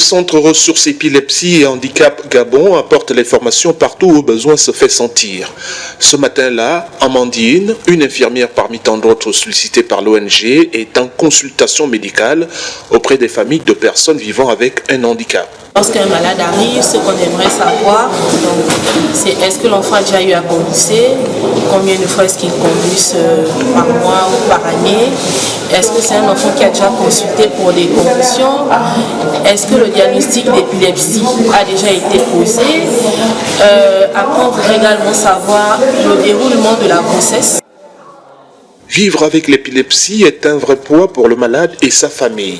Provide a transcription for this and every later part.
Centre ressources épilepsie et handicap Gabon apporte l'information partout où le besoin se fait sentir. Ce matin-là, Amandine, une infirmière parmi tant d'autres sollicitées par l'ONG, est en consultation médicale auprès des familles de personnes vivant avec un handicap. Lorsqu'un malade arrive, ce qu'on aimerait savoir, c'est est-ce que l'enfant a déjà eu à conduire, combien de fois est-ce qu'il conduit par mois ou par année, est-ce que c'est un enfant qui a déjà consulté pour des conditions, est-ce que le diagnostic d'épilepsie a déjà été posé. Après, on voudrait également savoir le déroulement de la grossesse. Vivre avec l'épilepsie est un vrai poids pour le malade et sa famille.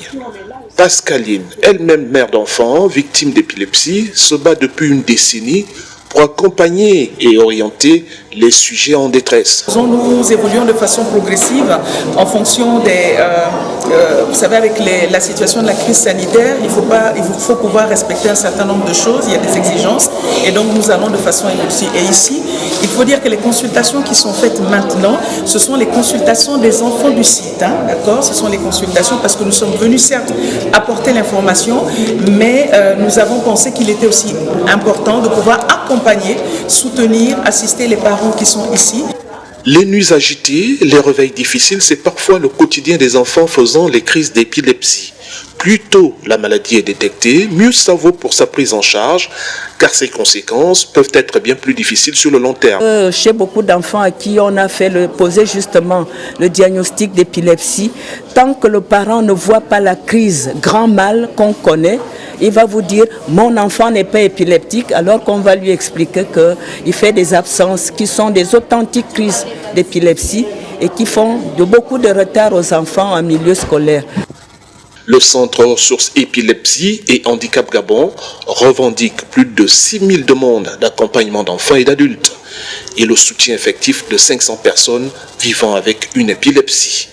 Pascaline, elle-même mère d'enfant, victime d'épilepsie, se bat depuis une décennie pour accompagner et orienter les sujets en détresse. Nous évoluons de façon progressive en fonction des... vous savez, avec la situation de la crise sanitaire, il faut pouvoir respecter un certain nombre de choses, il y a des exigences, et donc nous allons de façon évolutive. Et ici, il faut dire que les consultations qui sont faites maintenant, ce sont les consultations des enfants du site, hein, d'accord ? Ce sont les consultations parce que nous sommes venus certes apporter l'information, mais nous avons pensé qu'il était aussi important de pouvoir accompagner, soutenir, assister les parents qui sont ici. Les nuits agitées, les réveils difficiles, c'est parfois le quotidien des enfants faisant les crises d'épilepsie. Plus tôt la maladie est détectée, mieux ça vaut pour sa prise en charge, car ses conséquences peuvent être bien plus difficiles sur le long terme. Chez beaucoup d'enfants à qui on a posé justement le diagnostic d'épilepsie, tant que le parent ne voit pas la crise grand mal qu'on connaît, il va vous dire « mon enfant n'est pas épileptique » alors qu'on va lui expliquer qu'il fait des absences qui sont des authentiques crises d'épilepsie et qui font beaucoup de retard aux enfants en milieu scolaire. Le Centre ressources épilepsie et handicap Gabon revendique plus de 6000 demandes d'accompagnement d'enfants et d'adultes et le soutien effectif de 500 personnes vivant avec une épilepsie.